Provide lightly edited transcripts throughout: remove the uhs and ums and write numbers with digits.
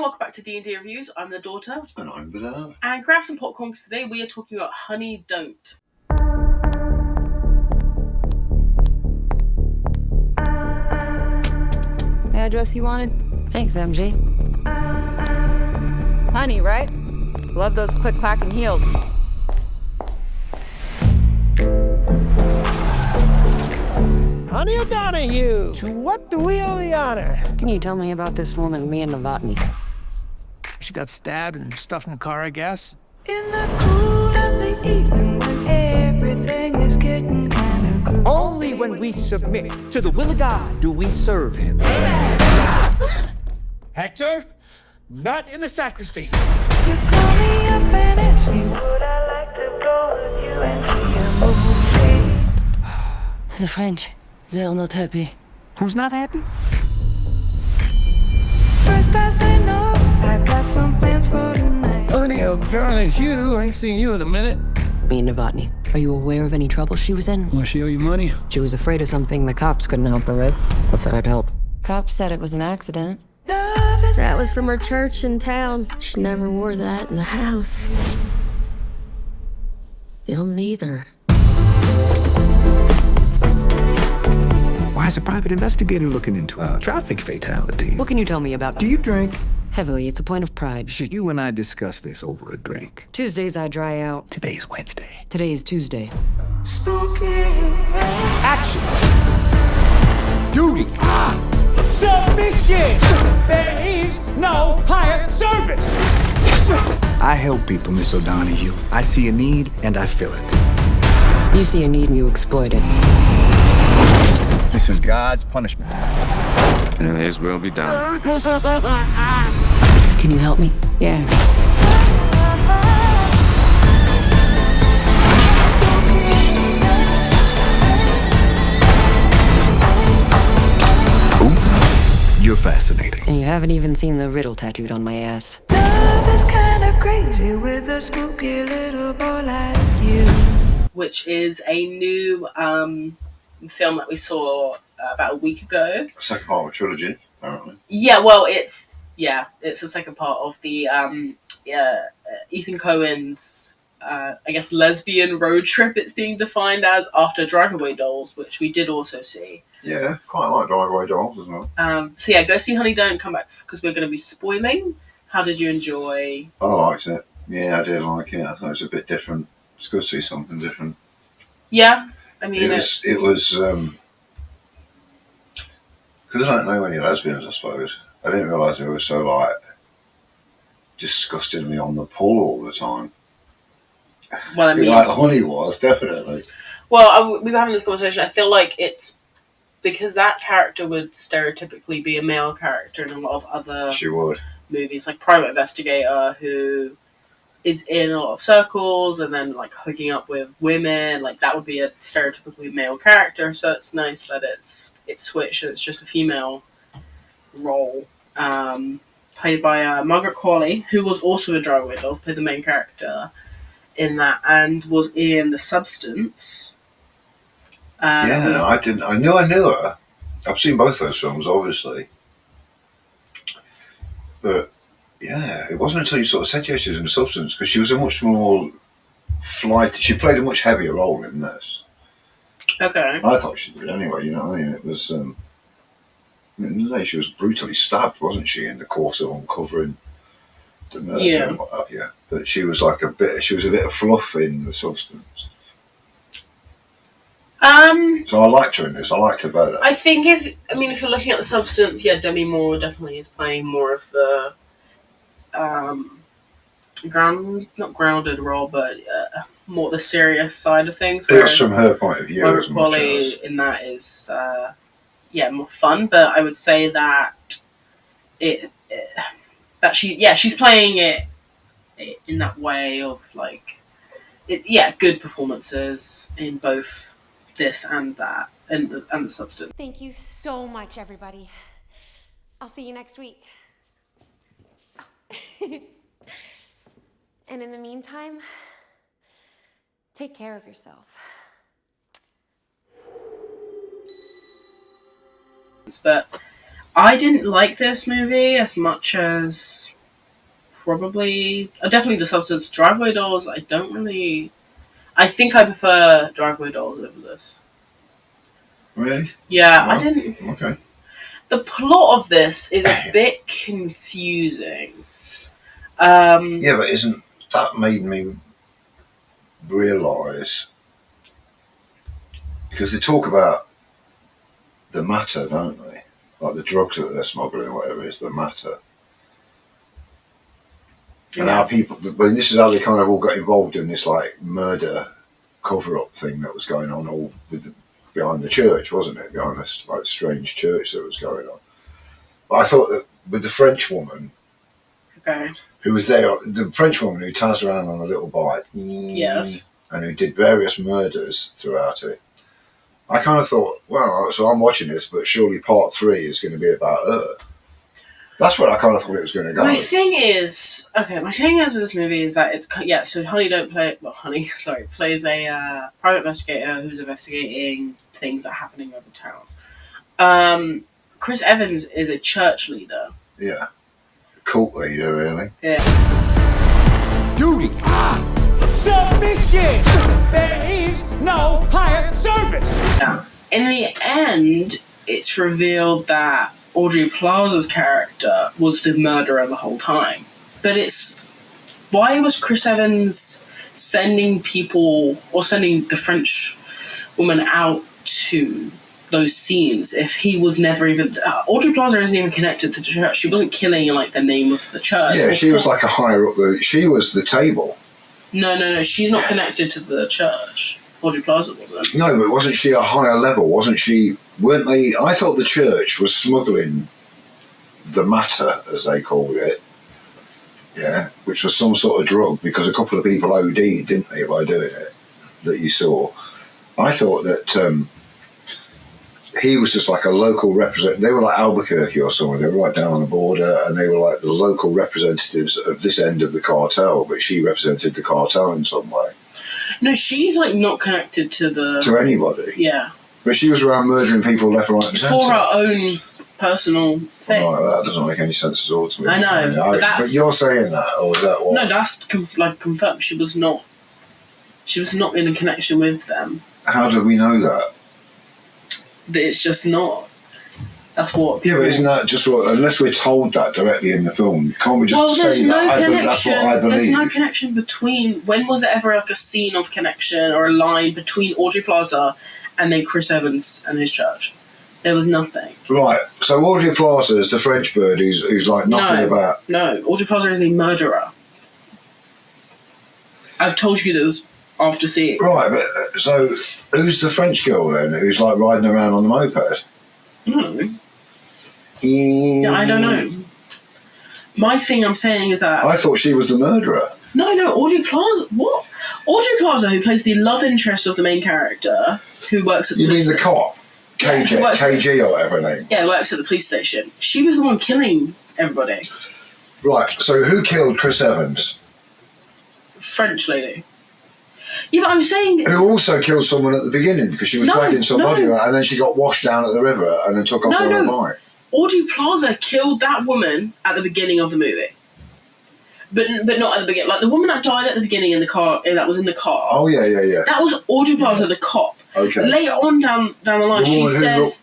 welcome back to D&D Reviews. I'm the daughter. And I'm the dad. And grab some popcorn because today we are talking about Honey Don't. The address you wanted? Thanks, MG. Honey, right? Love those click-clacking heels. Honey O'Donoghue, to what do we owe the honor? Can you tell me about this woman, Mia Novotny? She got stabbed and stuffed in the car, I guess. In the cool of the evening when everything is getting kinda cool. Only when we submit to the will of God do we serve him. Hector, not in the sacristy. You call me up and ask me would I like to go with you and see a movie. The French, they're not happy. Who's not happy? First I say no, I got some plans for tonight. Honey O'Donoghue, I ain't seen you in a minute. Mia Novotny, are you aware of any trouble she was in? Well, she owe you money? She was afraid of something the cops couldn't help her with. I said I'd help. Cops said it was an accident. Love is That was from her church in town. She never wore that in the house. You'll neither. Why is a private investigator looking into a traffic fatality? What can you tell me about? Do you drink? Heavily, it's a point of pride. Should you and I discuss this over a drink? Tuesdays I dry out. Today's Wednesday. Today is Tuesday. spooky. Action! Duty! Submission! There is no higher service! I help people, Miss O'Donoghue. I see a need and I fill it. You see a need and you exploit it. This is God's punishment. And His will be done. Can you help me? Yeah. You're fascinating. And you haven't even seen the riddle tattooed on my ass. Love is kinda crazy with a spooky little boy like you. Which is a new film that we saw about a week ago. Second part of a trilogy, apparently. Yeah, well, it's the second part of the Ethan Coen's I guess lesbian road trip. It's being defined as after Drive-Away Dolls, which we did also see. Yeah, quite like Drive-Away Dolls as well. So yeah, go see Honey Don't, come back because we're going to be spoiling. How did you enjoy? I liked it. Yeah, I did like it. I thought it was a bit different. It's good to see something different. Yeah, I mean It was because I don't know any lesbians, I suppose. I didn't realise they were so like disgustingly on the pull all the time. Well, I mean, like Honey was, definitely. Well, we were having this conversation. I feel like it's because that character would stereotypically be a male character in a lot of other She would. movies, like Private Investigator, who is in a lot of circles and then like hooking up with women. Like that would be a stereotypically male character. So it's nice that it's switched and it's just a female role, played by Margaret Qualley, who was also in Drive-Away Dolls, played the main character in that, and was in The Substance. Yeah, I didn't. I knew her. I've seen both those films, obviously, but yeah, it wasn't until you sort of said she was in The Substance because she was a much more flighty. She played a much heavier role in this. Okay. I thought she did anyway. You know what I mean? It was. I mean, she was brutally stabbed, wasn't she, in the course of uncovering the murder? Yeah. And what have you. But she was like a bit of fluff in The Substance. So I liked her in this. I liked her better. I think if you're looking at The Substance, yeah, Demi Moore definitely is playing more of the not grounded role, but more the serious side of things. It was from her point of view. Margaret Qualley in that is more fun, but I would say that she's playing it in that way of like good performances in both this and that and the Substance. Thank you so much, everybody. I'll see you next week. And in the meantime, take care of yourself. But I didn't like this movie as much as definitely the substance. Driveway Dolls, I think I prefer Driveway Dolls over this. Really? Yeah, Well, I didn't... Okay. The plot of this is a bit confusing. Yeah, but isn't that made me realise, because they talk about the matter, don't they? Like the drugs that they're smuggling or whatever it is, the matter. And how people, but this is how they kind of all got involved in this like murder cover-up thing that was going on all behind the church, wasn't it? Behind this like strange church that was going on. But I thought that with the French woman, who was there, the French woman who tazzed around on a little bike, yes, and who did various murders throughout it. I kind of thought, well, so I'm watching this, but surely part 3 is going to be about her. That's what I kind of thought it was going to go. My thing is with this movie is that it's, so plays a private investigator who's investigating things that are happening over town. Chris Evans is a church leader. Yeah. Cult leader, really. Yeah. Duty. Submission. There is no higher service. Yeah. In the end, it's revealed that Aubrey Plaza's character was the murderer the whole time. But why was Chris Evans sending the French woman out to those scenes if he was never even... Aubrey Plaza isn't even connected to the church. She wasn't killing in like the name of the church. Yeah, she was like a higher up. She was the table. No. She's not connected to the church. Aubrey Plaza wasn't. No, but wasn't she a higher level? Wasn't she... Weren't they... I thought the church was smuggling the matter, as they called it. Yeah, which was some sort of drug, because a couple of people OD'd, didn't they, by doing it, that you saw. I thought that he was just like a local representative. They were like Albuquerque or somewhere. They were right down on the border, and they were like the local representatives of this end of the cartel, but she represented the cartel in some way. No, she's like not connected to anybody. Yeah. But she was around murdering people left, right, and centre. For her own personal thing. Right, that doesn't make any sense at all to me. I know, but you're saying that, or is that what? No, that's confirmed. She was not in a connection with them. How do we know that? It's just not. That's what. Yeah, but isn't that just what? Unless we're told that directly in the film, can't we just say that? That's what I believe. There's no connection between. When was there ever like a scene of connection or a line between Aubrey Plaza and then Chris Evans and his church? There was nothing. Right. So Aubrey Plaza is the French bird who's like knocking about. No, Aubrey Plaza is the murderer. I've told you this after seeing. Right, but so who's the French girl then? Who's like riding around on the moped? No. Yeah, I don't know. My thing I'm saying is that I thought she was the murderer. No, Audrey Plaza. What? Audrey Plaza, who plays the love interest of the main character, who works at the police station. You mean the cop? KG or whatever her name. Yeah, works at the police station. She was the one killing everybody. Right, so who killed Chris Evans? French lady. Yeah, but I'm saying... Who also killed someone at the beginning because she was dragging somebody around and then she got washed down at the river and then took off on a bike. Audrey Plaza killed that woman at the beginning of the movie. But not at the beginning. Like, the woman that died at the beginning in the car, that was in the car. Oh, yeah. That was Audrey Plaza, the cop. Okay. Later on down the line, she says,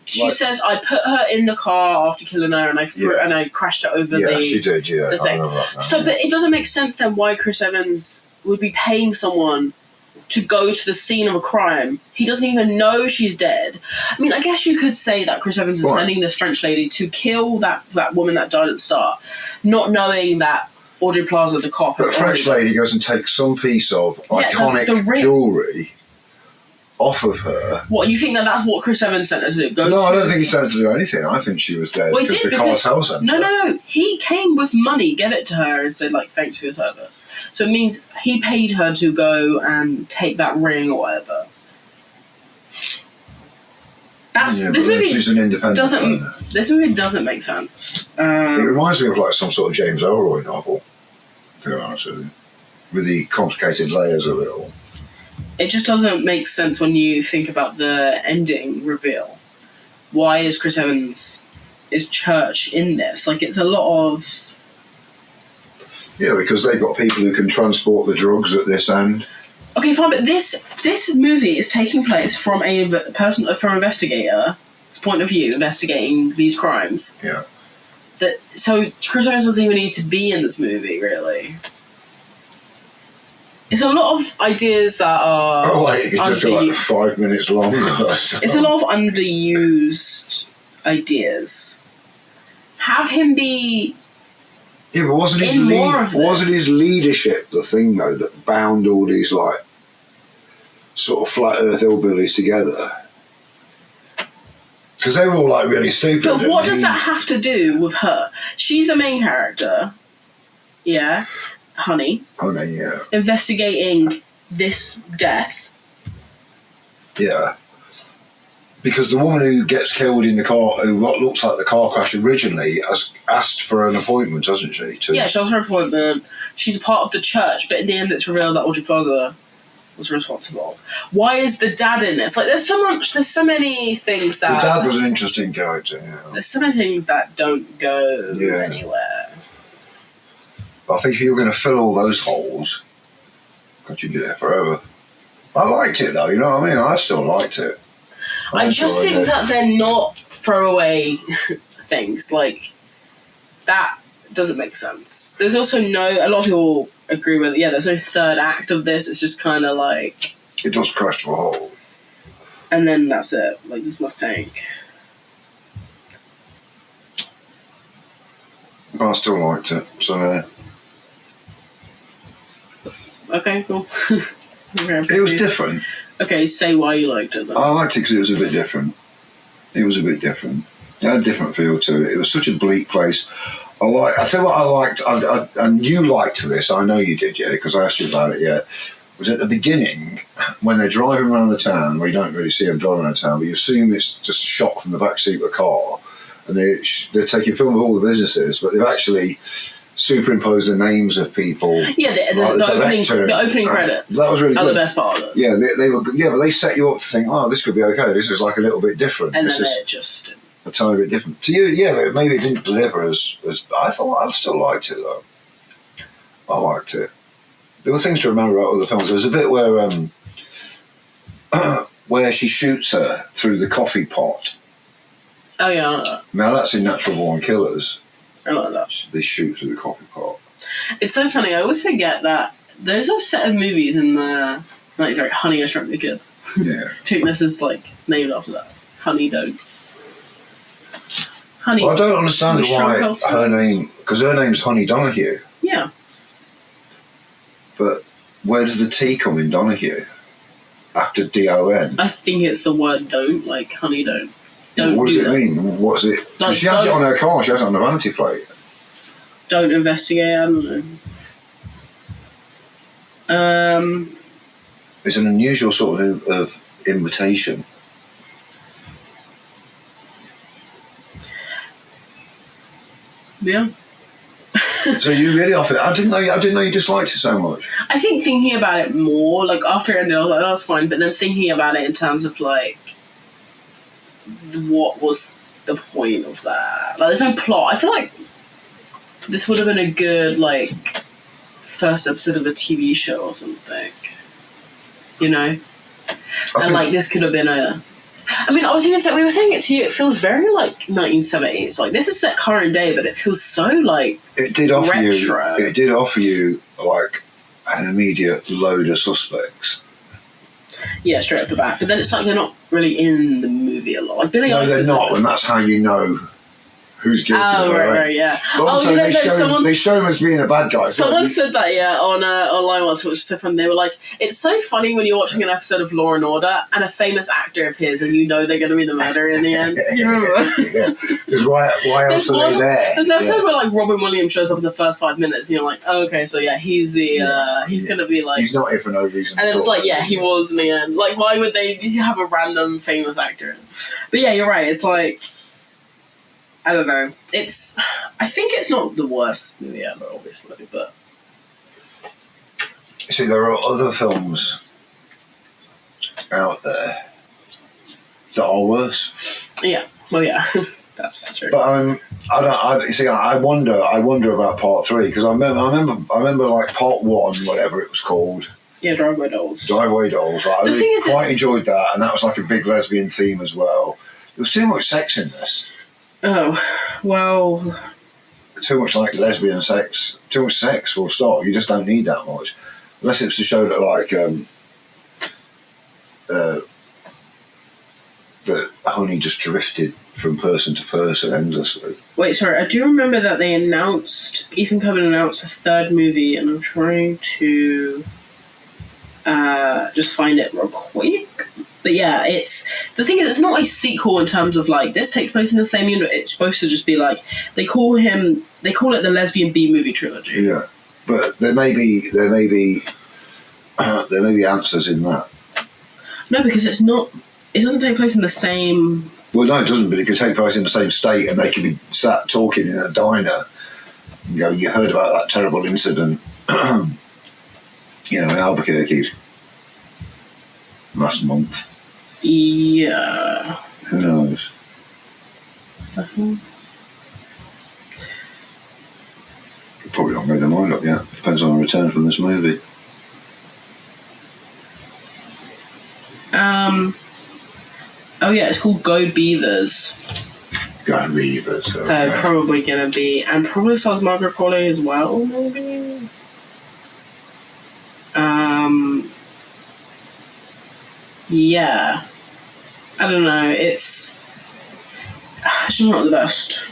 I put her in the car after killing her and I crashed it over the... Yeah, she did, the thing. But it doesn't make sense then why Chris Evans would be paying someone to go to the scene of a crime. He doesn't even know she's dead. I mean, I guess you could say that Chris Evans is sending this French lady to kill that woman that died at the start, not knowing that Audrey Plaza, the cop... But a French lady goes and takes some piece of iconic jewellery off of her. What, you think that's what Chris Evans sent her to do? I don't think he sent her to do anything. I think she was there because the cartel sent her. No. He came with money, gave it to her and said, thanks for your service. So it means he paid her to go and take that ring or whatever. This movie she's an independent This movie doesn't make sense. It reminds me of some sort of James Elroy novel, to be honest with you, with the complicated layers of it all. It just doesn't make sense when you think about the ending reveal. Why is Chris Evans' church in this? It's a lot of... Yeah, because they've got people who can transport the drugs at this end. Okay, fine, but this movie is taking place from a person, from an investigator's point of view, investigating these crimes. Yeah. So Chris Evans doesn't even need to be in this movie, really. It's a lot of ideas that are... Oh, wait, it's just like 5 minutes long. It's a lot of underused ideas. Have him be... Yeah, but wasn't his leadership the thing, though, that bound all these, like, sort of flat earth hillbillies together? Because they were all, like, really stupid. But what does that have to do with her? She's the main character. Yeah. Honey, yeah. Investigating this death. Yeah. Because the woman who gets killed in the car, who what looks like the car crash originally, has asked for an appointment, hasn't she? Yeah, she asked for an appointment. She's a part of the church, but in the end it's revealed that Aubrey Plaza was responsible. Why is the dad in this? Like, there's so many things that... The dad was an interesting character, yeah. There's so many things that don't go anywhere. I think if you were going to fill all those holes, God, you'd be there forever. I liked it, though, you know what I mean? I still liked it. I just think that they're not throwaway things. Like, that doesn't make sense. There's also a lot of people agree with, there's no third act of this. It's just kind of like... It does crash to a hole. And then that's it. Like, there's nothing... But I still liked it, so... Okay, cool. It was different. Okay, say why you liked it, then. I liked it because it was a bit different. It had a different feel to it. It was such a bleak place. I tell you what I liked, and you liked this, I know you did, yeah, because I asked you about it, was at the beginning, when they're driving around the town, well, you don't really see them driving around town, but you're seeing this just a shot from the back seat of a car, and they're taking film of all the businesses, but they've actually superimposed the names of people. Yeah, the opening credits. That was really good. The best part of it. Yeah, they were. Yeah, but they set you up to think, oh, this could be okay. This is like a little bit different. And this then is it just a tiny bit different to you. Yeah, but maybe it didn't deliver as I thought. I still liked it though. I liked it. There were things to remember about other films. There was a bit where she shoots her through the coffee pot. Oh yeah, I like that. Now that's in Natural Born Killers. I like that. They shoot through the coffee pot. It's so funny. I always forget that there's a set of movies in the Honey, I Shrunk the Kid. Yeah. I think this is like named after that. Honey, don't. Honey. Well, I don't understand why her name, because her name's Honey Donahue. Yeah. But where does the T come in Donahue? After D-O-N? I think it's the word don't, like honey don't. Don't what does it that. mean? What's it? Like, she has it on her car, she has it on the vanity plate. Don't investigate, I don't know. It's an unusual sort of invitation. Yeah. So you really off it? I didn't know you disliked it so much. I think thinking about it more, like after it ended, I was like, oh, that's fine. But then thinking about it in terms of like, what was the point of that? Like, there's no plot. I feel like this would have been a good like first episode of a TV show or something. You know, like this could have been a. I mean, I was even saying, we were saying it to you. It feels very like 1970s. Like this is set current day, but it feels so like it did offer retro. It did offer you like an immediate load of suspects. Yeah, straight off the bat. But then it's like they're not really in the movie a lot. Like Billy. No, they're not, and that's how you know who's guilty. Oh, right, yeah. But also, they show him as being a bad guy. Someone said that, online once, which is so funny. They were like, it's so funny when you're watching an episode of Law and Order and a famous actor appears and you know they're going to be the murderer in the end. Do you remember? Yeah. Because why else are they there? There's an episode where like Robin Williams shows up in the first 5 minutes and you're like, oh, okay, so yeah, he's the, he's going to be like... He's not here for no reason. And then it's like, yeah, he was in the end. Like, why would they have a random famous actor? But yeah, you're right. It's like... I don't know. I think it's not the worst movie ever, obviously, but... See, there are other films out there that are worse. Yeah. Well, yeah. That's true. But I wonder about part 3 because I remember like part 1, whatever it was called. Yeah, Driveway Dolls. Like, I really quite enjoyed that, and that was like a big lesbian theme as well. There was too much sex in this. Oh, well. Too much like lesbian sex. Too much sex. Full stop. You just don't need that much, unless it's to show that like that honey just drifted from person to person endlessly. Wait, sorry. I do remember that they announced Ethan Coen announced a 3rd movie, and I'm trying to just find it real quick. But yeah, the thing is, it's not a sequel in terms of like this takes place in the same unit. It's supposed to just be like they call it the lesbian B movie trilogy. Yeah, but there may be answers in that. No, because it's not. It doesn't take place in the same. Well, no, it doesn't. But it could take place in the same state, and they could be sat talking in a diner. And go, you heard about that terrible incident, in Albuquerque last month. Yeah. Who knows? Probably not made their mind up yet. Depends on the return from this movie. Oh yeah, it's called Go Beavers. Go Beavers. So probably gonna be, and probably stars Margaret Qualley as well, maybe. Yeah. I don't know. It's just not the best.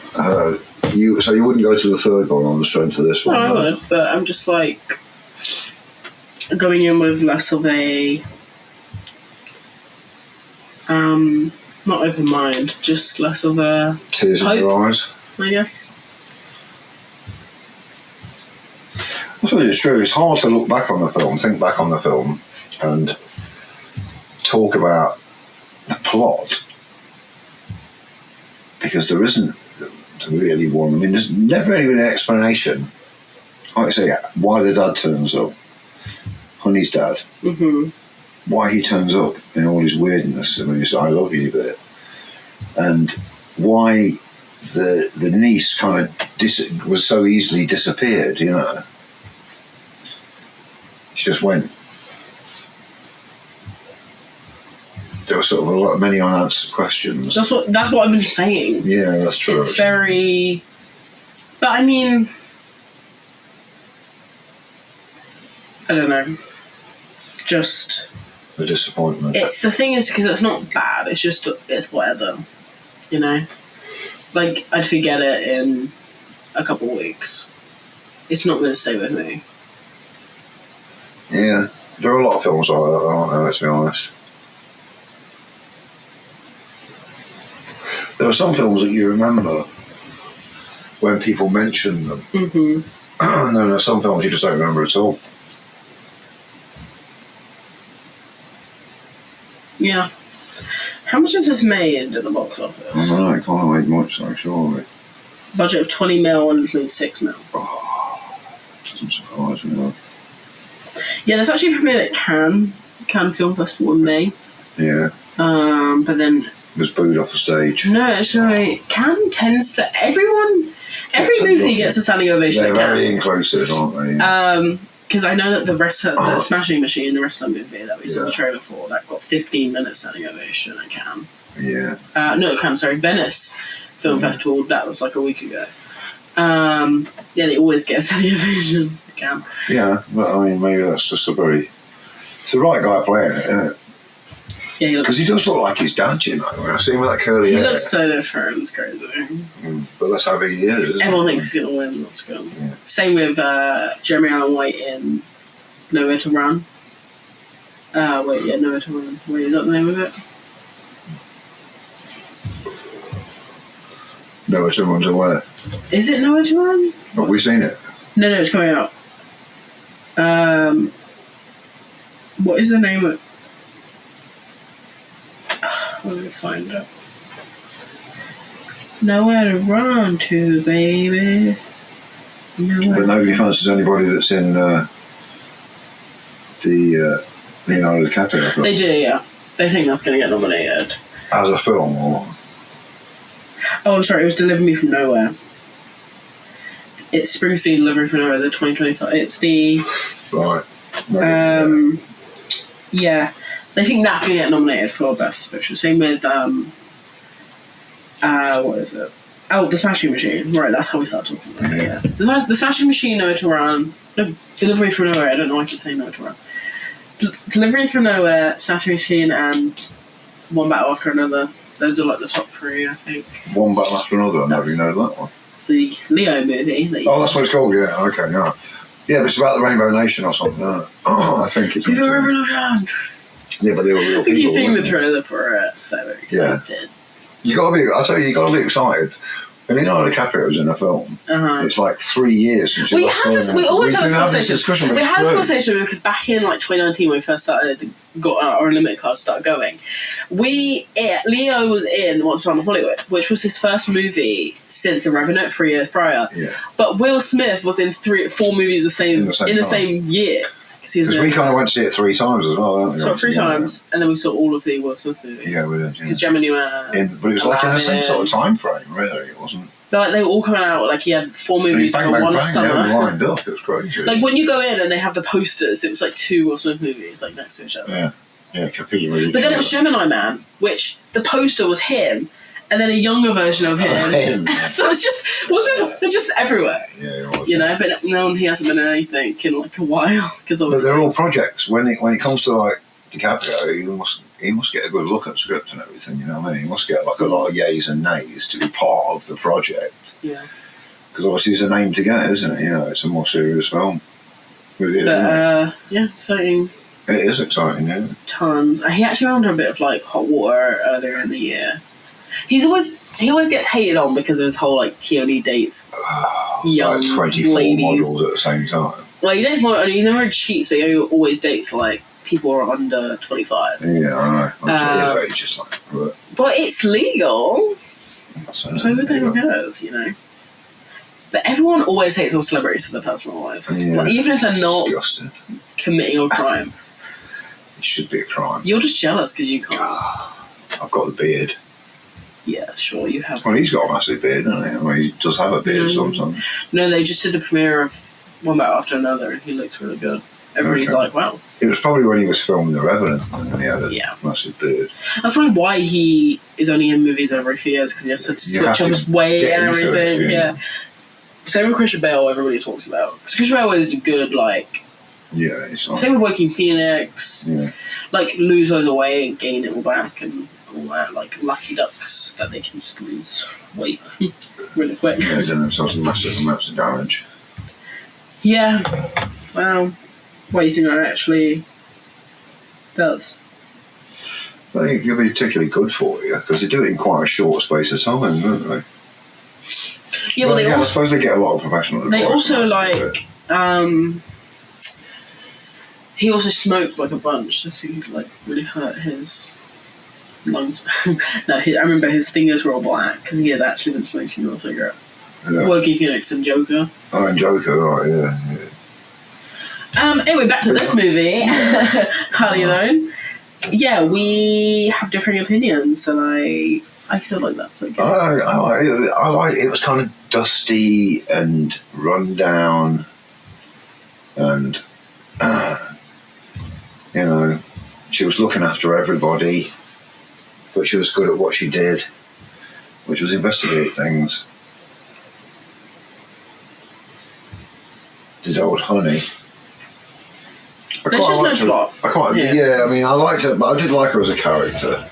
You wouldn't go to the 3rd one on the strength of this one? No, I would, but I'm just like going in with less of a not open mind, just less of a tears in your eyes, I guess. I suppose it's true. It's hard to look back on the film, think back on the film, and talk about the plot because there isn't really one. I mean, there's never really an explanation. Like I say, why the dad turns up, Honey's dad. Mm-hmm. Why he turns up in all his weirdness and when he says "I love you" bit, and why the niece kind of was so easily disappeared. She just went. There were sort of a lot, many unanswered questions. That's what I've been saying. Yeah, that's true. It's very, but I mean, I don't know. Just a disappointment. It's the thing is because it's not bad. It's whatever, Like I'd forget it in a couple of weeks. It's not going to stay with me. Yeah, there are a lot of films like that, aren't there? Let's be honest. There are some films that you remember when people mention them. Mm-hmm. And then there are some films you just don't remember at all. Yeah. How much has this made at the box office? I don't know, it can't make much, though, surely. Budget of 20 mil and it's made 6 mil. Oh, doesn't surprise me, though. Yeah, there's actually premiered at Cannes Film Festival in May. Yeah. But then it was booed off the stage. No, actually, Cannes tends to every movie gets a standing ovation. They're very inclusive, aren't they? Because I know that the Smashing Machine, the wrestler movie that we saw the trailer for, that got 15 minutes standing ovation at Cannes. Yeah. Venice Film Festival. That was like a week ago. Yeah, they always get a standing ovation at Cannes. Yeah, but I mean, maybe that's just it's the right guy playing it, isn't it? Yeah, because he does look like his dad, When I see him with that curly hair. He looks so different. It's crazy. But that's how big he is. Everyone thinks he's going to win. That's good. Yeah. Same with Jeremy Allen White in Nowhere to Run. Nowhere to Run. Wait, is that the name of it? Nowhere to Run's aware. Is it Nowhere to Run? Have we seen it? No, it's coming out. What is the name of it? Let me find it. Nowhere to run to, baby. But nobody fancies anybody that's in the Leonardo DiCaprio. They do, yeah. They think that's going to get nominated. As a film, or? Oh, I'm sorry. It was Deliver Me From Nowhere. It's Springsteen Delivery From Nowhere, the 2025. It's the... Right. Yeah. I think that's going to get nominated for Best Picture. Same with... what is it? Oh, The Smashing Machine. Right, that's how we start talking about it. Yeah. The Smashing Machine, Nowhere to Run. No, Delivery From Nowhere. I don't know why I can say Nowhere to Run. Delivery From Nowhere, Smashing Machine, and One Battle After Another. Those are like the top three, I think. One Battle After Another. I never even know that one. The Leo movie. That's what it's called. Yeah. Okay. Yeah. Yeah, but it's about the Rainbow Nation or something. Isn't it? I think it's. People Revolution. Yeah, but they were real people. You've seen the trailer for it, so very excited. You gotta be. I tell you gotta be excited. When Leonardo DiCaprio was in a film, it's like 3 years since we had this. We always had this conversation. We had this conversation because back in like 2019 when we first got our Unlimited card started going, Leo was in Once Upon a Hollywood, which was his first movie since The Revenant 3 years prior. Yeah. But Will Smith was in 4 movies in the same year. Because we kind of went to see it 3 times as well, didn't we? So 3 times, and then we saw all of the Will Smith movies. Yeah, we did. Because Gemini Man. But it was like in the same sort of time frame, really. It wasn't. But like they were all coming out. Like he had 4 movies in one summer. Yeah, lined up. It was crazy. Like when you go in and they have the posters, it was like 2 Will Smith movies like next to each other. Yeah, competing. But then it was Gemini Man, which the poster was him, and then a younger version of him. So it's just They're just everywhere. Yeah, it was. You know, but no, he hasn't been in anything in like a while. But they're all projects. When it comes to like DiCaprio, he must get a good look at script and everything. You know what I mean? He must get like a lot of yays and nays to be part of the project. Yeah. Because obviously it's a name to get, isn't it? You know, it's a more serious film. Yeah, exciting. It is exciting, yeah. Tons. He actually went under a bit of like hot water earlier in the year. He always gets hated on because of his whole like he only dates young like 24 ladies. models at the same time. Well, he dates more. He never cheats, but he always dates like people who are under 25. Yeah, I know. It's just like, but it's legal, so who the hell cares, you know? But everyone always hates on celebrities for their personal lives, like, even if they're not committing a crime. It should be a crime. You're just jealous because you can't. I've got the beard. Yeah, sure, you have. Well, he's got a massive beard, doesn't he? I mean, he does have a beard sometimes. No, they just did the premiere of One Battle After Another, and he looks really good. Everybody's like, wow. It was probably when he was filming The Revenant, and he had a massive beard. That's probably why he is only in movies every few years, because he has to switch up his weight and everything. Yeah. Same with Christian Bale, everybody talks about. Because Christian Bale is a good, like... Yeah, it's like... Same with Joaquin Phoenix. Yeah. Like, lose all the weight and gain it all back, and all that, like, lucky ducks that they can just lose weight really quick. Yeah, they've done themselves massive amounts of damage. Yeah. Well... What do you think that actually does? I think it could be particularly good for you because they do it in quite a short space of time, don't they? Yeah, well, I suppose they get a lot of professional advice. They also like he also smoked like a bunch, so he like really hurt his lungs. No, I remember his fingers were all black because he had actually been smoking all cigarettes. Yeah. Joaquin Phoenix and Joker. Oh, and Joker, right? Yeah. Anyway, back to this movie, Hardly Alone. Yeah, we have differing opinions, and I feel like that's okay. I like it. Was kind of dusty and run down, and you know, she was looking after everybody, but she was good at what she did, which was investigate things. Did old Honey. There's just no plot. I mean, I liked her, but I did like her as a character.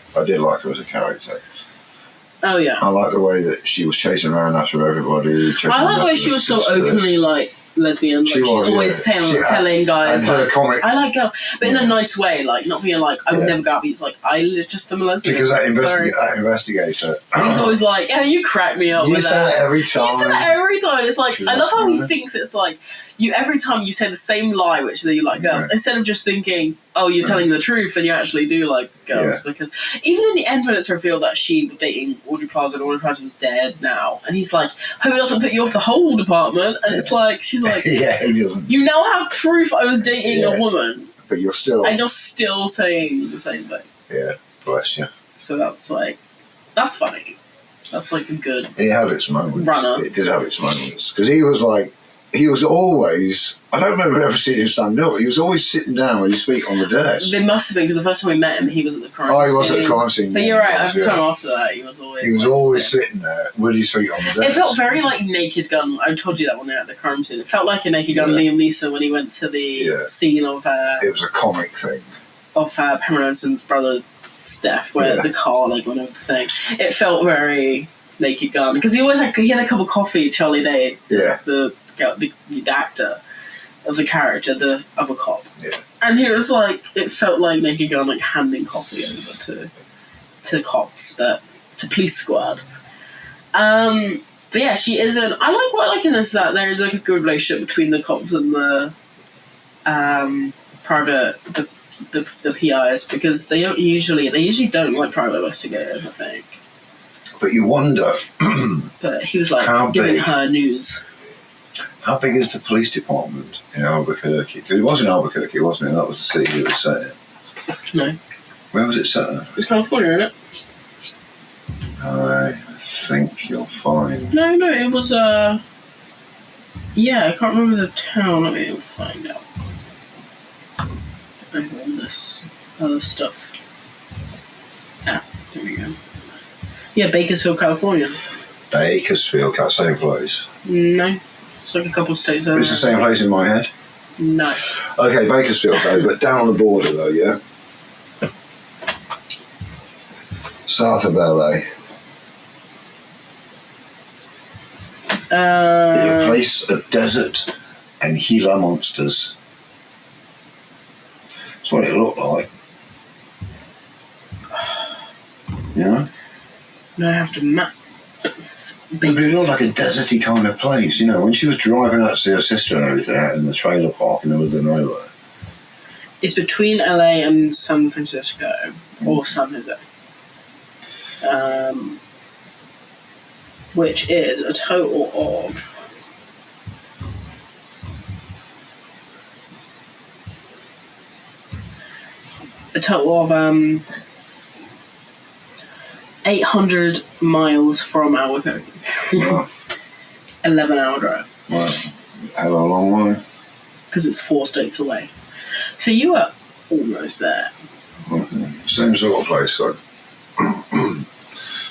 Oh, yeah. I like the way that she was chasing around after everybody. I like the way she was so openly, like, lesbian. Like, she's always telling guys, like, I like girls. But in a nice way, like, not being like, I would never go out. He's like, I just am a lesbian. Because that investigator. He's always like, yeah, you crack me up with that. You say that every time. It's like, I love how he thinks it's like, every time you say the same lie, which is that you like girls, instead of just thinking, oh, you're telling the truth and you actually do like girls. Because even in the end when it's revealed that she was dating Aubrey Plaza and Aubrey Plaza was dead now, and he's like, hope it doesn't put you off the whole department. And it's like, she's like, yeah, he doesn't. You now have proof I was dating a woman. But you're still... And you're still saying the same thing. Yeah, bless you. So that's like, that's funny. That's like a good. It had its moments. Runner. It did have its moments because he was always. I don't remember ever seeing him stand up. He was always sitting down with his feet on the desk. They must have been because the first time we met him, he was at the crime scene. Oh, he was at the crime scene. But you're right. Every time after that, he was always. Sitting there with his feet on the desk. It felt very like Naked Gun. I told you that when they were at the crime scene. It felt like a Naked Gun Liam Neeson when he went to the scene of. It was a comic thing. Of Pamela Anderson's brother's death, where the car went over the thing. It felt very Naked Gun because he had a cup of coffee. Charlie Day, the actor of the character, the other cop, and he was like, it felt like Naked Gun, like handing coffee over to cops, to police squad. But yeah, she isn't. What I like in this is that there is like a good relationship between the cops and the the PIs because they usually don't like private investigators, I think. But you wonder. But he was like giving her news. How big is the police department in Albuquerque? Because it was in Albuquerque, wasn't it? That was the city it was set in. No. Where was it set in? It's California, isn't it? I think you'll find. No, it was yeah, I can't remember the town. Let me find out. Over all this other stuff. Ah, there we go. Yeah, Bakersfield, California. Bakersfield, same place. No, it's like a couple of states over. It's the same place in my head? No. Okay, Bakersfield though, but down the border though, yeah? South of LA. A place of desert and Gila monsters. That's what it looked like. You know? No, I have to map. But it looked like a deserty kind of place, you know, when she was driving out to see her sister and everything out in the trailer park in the middle of nowhere. It's between LA and San Francisco, or San Jose. Which is a total of a total of 800 miles from Albuquerque. Wow. 11-hour drive. Wow. Hell of a long way. Because it's 4 states away. So you are almost there. Okay. Same sort of place, though.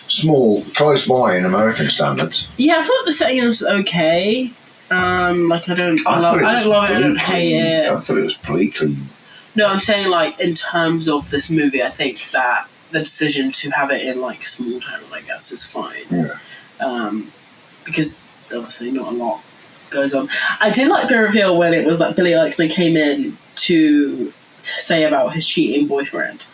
Small, close by in American standards. Yeah, I feel like the setting is okay. I don't love it, I don't hate it. I thought it was bleakly. No, I'm saying, like, in terms of this movie, I think that the decision to have it in, like, small town, I guess, is fine. Yeah. Because, obviously, not a lot goes on. I did like the reveal when it was, like, Billy Eichner came in to say about his cheating boyfriend.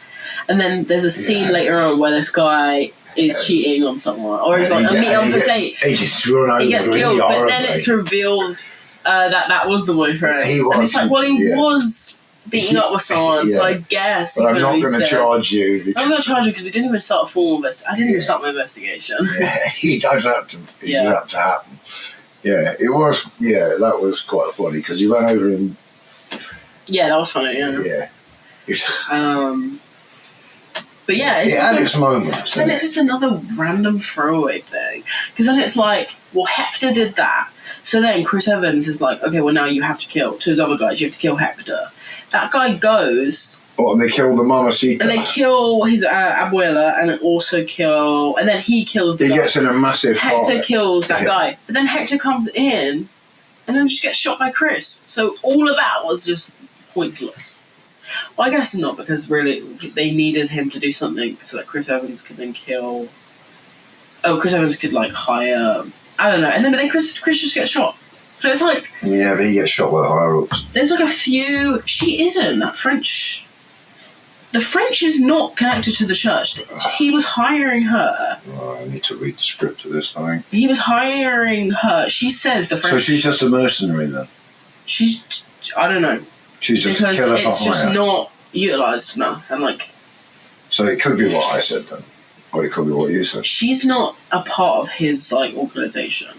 And then there's a scene later on where this guy is cheating on someone. Or he's like, I'll meet you on the date. He gets run over. He gets killed, but then it's revealed that was the boyfriend. And it's like, well, he was beating up with someone, so I guess. But I'm not going to charge you. I'm going to charge you because we didn't even start a formal investigation. I didn't even start my investigation. Yeah, he does have to. It does have to happen. Yeah, it was. Yeah, that was quite funny because he ran over him. Yeah, that was funny. Yeah. But yeah, it had its moments. Then it's just another random throwaway thing because then it's like, well, Hector did that, so then Chris Evans is like, okay, well now you have to kill to his other guys. You have to kill Hector. That guy goes. Oh, and they kill the mamacita. And they kill his abuela, and also kill, and then he kills the guy. He gets in a massive Hector fight. kills that guy, but then Hector comes in, and then just gets shot by Chris. So all of that was just pointless. Well, I guess not, because really they needed him to do something so that Chris Evans could then kill. Oh, Chris Evans could like hire. I don't know, and then Chris just gets shot. So it's like. Yeah, but he gets shot by the higher ups. There's like a few. She isn't that French. The French is not connected to the church. He was hiring her. Oh, I need to read the script of this thing. He was hiring her. She says the French. So she's just a mercenary then. She's. I don't know. She's just because a killer it's for just hire. not utilised enough. And like. So it could be what I said then, or it could be what you said. She's not a part of his like organisation.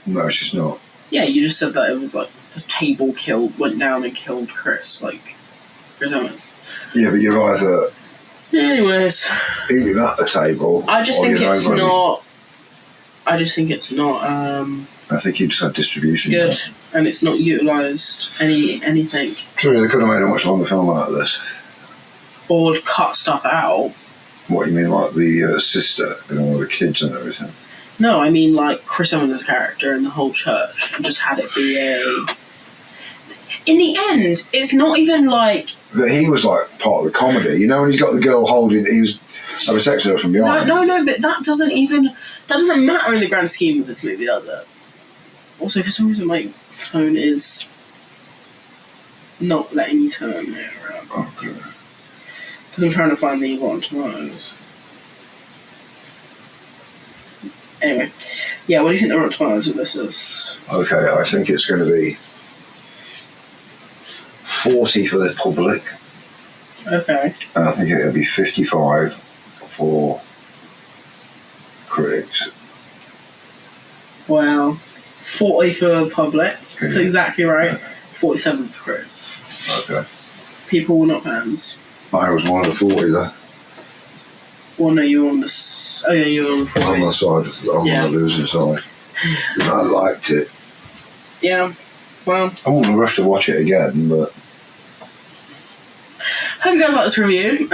No, she's not. Yeah, you just said that it was like the table went down and killed Chris. Like, Chris Evans. Yeah, but you're either. Anyways. Eating at the table. I just think it's not. I just think it's not I think he just had distribution. good, and it's not utilised anything. True, they could have made a much longer film out of this. Or cut stuff out. What, you mean, like the sister and all the kids and everything? No, I mean like Chris Evans' character and the whole church, and just had it be a... In the end, it's not even like... But he was like part of the comedy. You know when he's got the girl holding... He was having sex with her from behind. No, but that doesn't matter in the grand scheme of this movie, does it? Also, for some reason, my phone is not letting me turn it around. Okay. Because I'm trying to find the Rotten Tomatoes. Anyway, yeah, what do you think the Rotten Tomatoes of this is? Okay, I think it's going to be 40 for the public. Okay. And I think it'll be 55 for critics. Wow. 40 for public. That's Yeah. exactly right. 47 for critics. Okay. People were not fans. I was one of the 40 there. Well, no, you were on the... Oh, yeah, you were on the 40. On the side, I'm on the losing side. I liked it. Yeah. Well... I wouldn't rush to watch it again, but... Hope you guys like this review.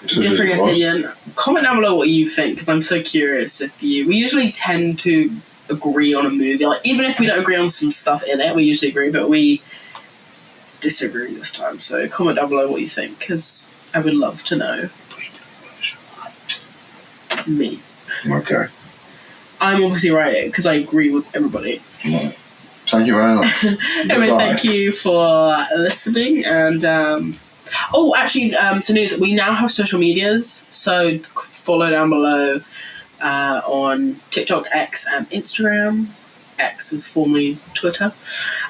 Differing opinion. Comment down below what you think, because I'm so curious if you... We usually tend to agree on a movie. Like, even if we don't agree on some stuff in it, we usually agree, but we disagree this time. So comment down below what you think, because I would love to know. Me. Okay. I'm obviously right, because I agree with everybody. Right. Thank you very much. Anyway, thank you for listening, and some news. We now have social medias, so follow down below on TikTok, X, and Instagram. X is formerly Twitter.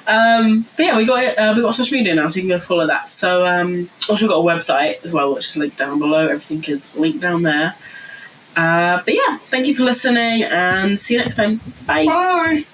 But yeah, we got social media now, so you can go follow that. So also we've got a website as well, which is linked down below. Everything is linked down there. But yeah, thank you for listening, and see you next time. Bye. Bye.